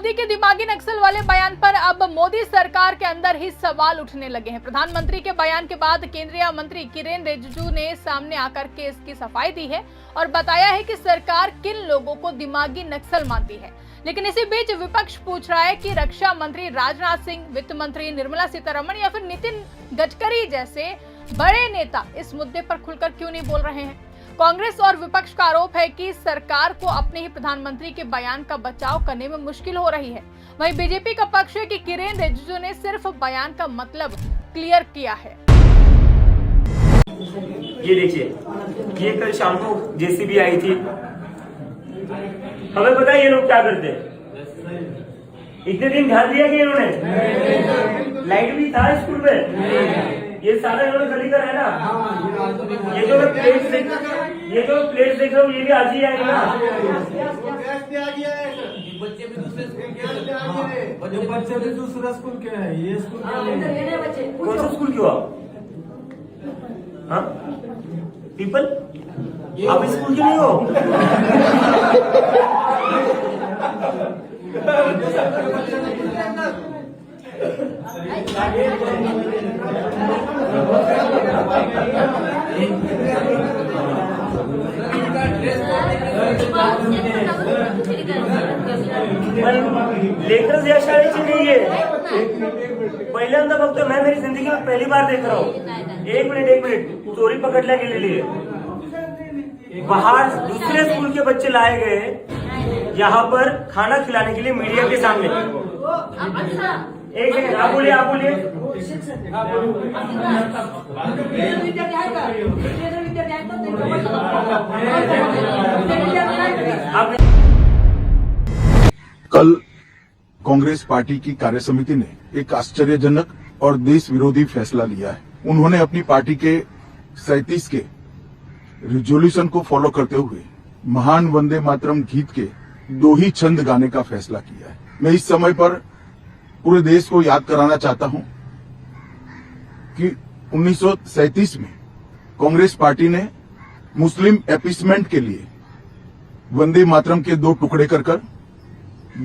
मोदी के दिमागी नक्सल वाले बयान पर अब मोदी सरकार के अंदर ही सवाल उठने लगे हैं। प्रधानमंत्री के बयान के बाद केंद्रीय मंत्री किरेन रिजिजू ने सामने आकर के इसकी सफाई दी है और बताया है कि सरकार किन लोगों को दिमागी नक्सल मानती है। लेकिन इसी बीच विपक्ष पूछ रहा है कि रक्षा मंत्री राजनाथ सिंह, वित्त मंत्री निर्मला सीतारमण या फिर नितिन गडकरी जैसे बड़े नेता इस मुद्दे पर खुलकर क्यों नहीं बोल रहे हैं। कांग्रेस और विपक्ष का आरोप है कि सरकार को अपने ही प्रधानमंत्री के बयान का बचाव करने में मुश्किल हो रही है। वहीं बीजेपी का पक्ष है कि किरेन रिजिजू ने सिर्फ बयान का मतलब क्लियर किया है। ये देखिए, ये कल शाम को जेसीबी आई थी। हमें पता है ये लोग क्या करते हैं। इतने दिन ध्यान दिया कि इन्होंने लाइट भी था स्कूल में। ये सारा इन्होंने गली का है ना। ये जो मैं प्लेट देख रहा हूँ ये भी आज ही आएगी ना। बच्चे भी दूसरा स्कूल क्या है, ये स्कूल कौन सा स्कूल क्यों? हाँ पीपल, आप इस स्कूल के नहीं हो? लेकर या शाळेची नाहीये. पहिल्यांदा बघतो मैं मेरी जिंदगी में पहली बार देख रहा हूँ. एक मिनट चोरी पकड़ल्या गेलेली है. बाहर दूसरे स्कूल के बच्चे लाए गए यहाँ पर खाना खिलाने के लिए मीडिया के सामने. एक सेकंड, आप बोलिए. कल कांग्रेस पार्टी की कार्यसमिति ने एक आश्चर्यजनक और देश विरोधी फैसला लिया है। उन्होंने अपनी पार्टी के 37 के रिजोल्यूशन को फॉलो करते हुए महान वंदे मातरम गीत के 2 ही छंद गाने का फैसला किया है। मैं इस समय पर पूरे देश को याद कराना चाहता हूं कि 1937 में कांग्रेस पार्टी ने मुस्लिम अपीसमेंट के लिए वंदे मातरम के 2 टुकड़े कर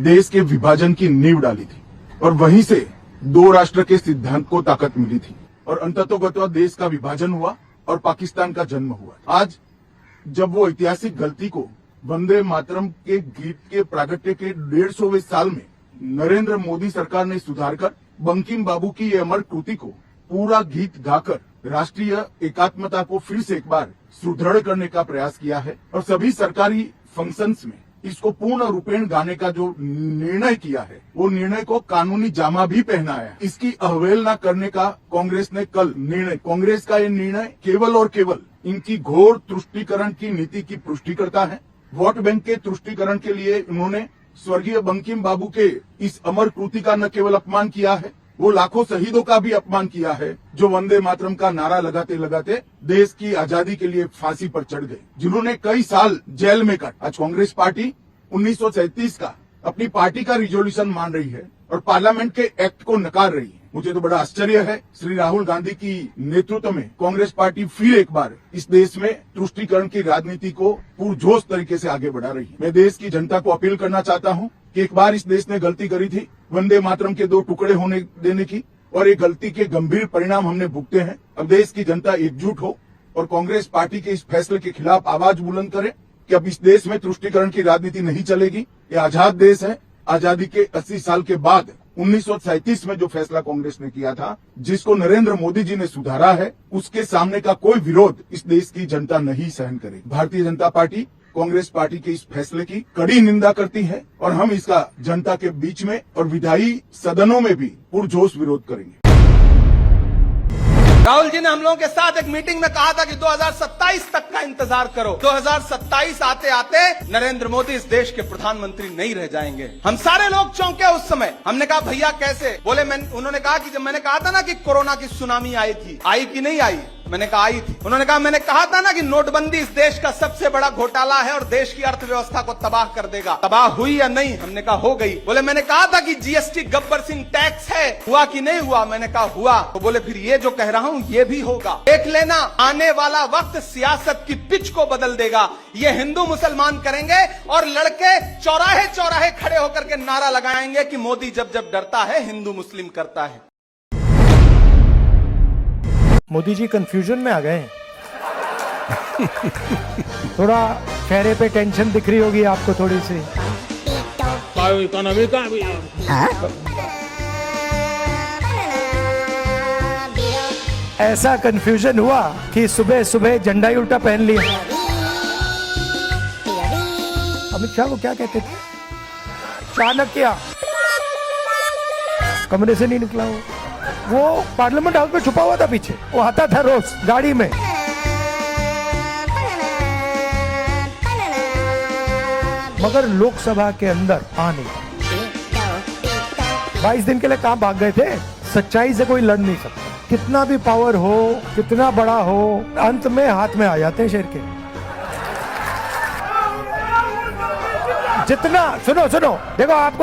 देश के विभाजन की नींव डाली थी और वहीं से 2 राष्ट्र के सिद्धांत को ताकत मिली थी और अंततोगत्वा देश का विभाजन हुआ और पाकिस्तान का जन्म हुआ। आज जब वो ऐतिहासिक गलती को वंदे मातरम के गीत के प्रागट्य के 150वें साल में नरेंद्र मोदी सरकार ने सुधारकर बंकिम बाबू की ये अमर कृति को पूरा गीत गाकर राष्ट्रीय एकात्मता को फिर से एक बार सुदृढ़ करने का प्रयास किया है और सभी सरकारी फंक्शंस में इसको पूर्ण रूपेण गाने का जो निर्णय किया है वो निर्णय को कानूनी जामा भी पहनाया। इसकी अवहेलना करने का कांग्रेस ने कल निर्णय, कांग्रेस का ये निर्णय केवल और केवल इनकी घोर तुष्टीकरण की नीति की पुष्टि करता है। वोट बैंक के तुष्टीकरण के लिए उन्होंने स्वर्गीय बंकिम बाबू के इस अमर कृति का न केवल अपमान किया है, वो लाखों शहीदों का भी अपमान किया है जो वंदे मातरम का नारा लगाते लगाते देश की आजादी के लिए फांसी पर चढ़ गए, जिन्होंने कई साल जेल में काटे। आज कांग्रेस पार्टी 1937 का अपनी पार्टी का रिजोल्यूशन मान रही है और पार्लियामेंट के एक्ट को नकार रही है। मुझे तो बड़ा आश्चर्य है। श्री राहुल गांधी की नेतृत्व में कांग्रेस पार्टी फिर एक बार इस देश में तुष्टीकरण की राजनीति को पुरजोश तरीके से आगे बढ़ा रही है। मैं देश की जनता को अपील करना चाहता हूं कि एक बार इस देश ने गलती करी थी वंदे मातरम के 2 टुकड़े होने देने की और ये गलती के गंभीर परिणाम हमने भुगते हैं। अब देश की जनता एकजुट हो और कांग्रेस पार्टी के इस फैसले के खिलाफ आवाज बुलंद करे कि अब इस देश में तुष्टीकरण की राजनीति नहीं चलेगी। ये आजाद देश है। आजादी के 80 साल के बाद 1937 में जो फैसला कांग्रेस ने किया था, जिसको नरेंद्र मोदी जी ने सुधारा है, उसके सामने का कोई विरोध इस देश की जनता नहीं सहन करेगी। भारतीय जनता पार्टी कांग्रेस पार्टी के इस फैसले की कड़ी निंदा करती है और हम इसका जनता के बीच में और विधायी सदनों में भी पुरजोश विरोध करेंगे। राहुल जी ने हम लोगों के साथ एक मीटिंग में कहा था कि 2027 तक का इंतजार करो। 2027 आते आते नरेंद्र मोदी इस देश के प्रधानमंत्री नहीं रह जाएंगे। हम सारे लोग चौंके उस समय। हमने कहा भैया कैसे? बोले उन्होंने कहा कि जब मैंने कहा था ना कि कोरोना की सुनामी आई थी, आई कि नहीं आई? मैंने कहा आई थी। उन्होंने कहा मैंने कहा था ना कि नोटबंदी इस देश का सबसे बड़ा घोटाला है और देश की अर्थव्यवस्था को तबाह कर देगा। तबाह हुई या नहीं? हमने कहा हो गई। बोले मैंने कहा था कि जीएसटी गब्बर सिंह टैक्स है, हुआ कि नहीं हुआ? मैंने कहा हुआ। तो बोले फिर ये जो कह रहा हूं ये भी होगा, देख लेना, आने वाला वक्त सियासत की पिच को बदल देगा। ये हिंदू मुसलमान करेंगे और लड़के चौराहे चौराहे खड़े होकर के नारा लगाएंगे कि मोदी जब जब डरता है हिंदू मुस्लिम करता है। मोदी जी कंफ्यूजन में आ गए हैं। थोड़ा चेहरे पे टेंशन दिख रही होगी आपको थोड़ी सी। इकोनॉमी का ऐसा कंफ्यूजन हुआ कि सुबह सुबह झंडा ही उल्टा पहन लिया। अमित शाह को क्या कहते थे? चाणक्य। कमरे से नहीं निकला वो पार्लियामेंट हाउस में छुपा हुआ था पीछे। वो आता था रोज गाड़ी में। मगर लोकसभा के अंदर आने 22 दिन के लिए कहां भाग गए थे? सच्चाई से कोई लड़ नहीं सकता, कितना भी पावर हो, कितना बड़ा हो, अंत में हाथ में आ जाते हैं शेर के। जितना सुनो देखो आपको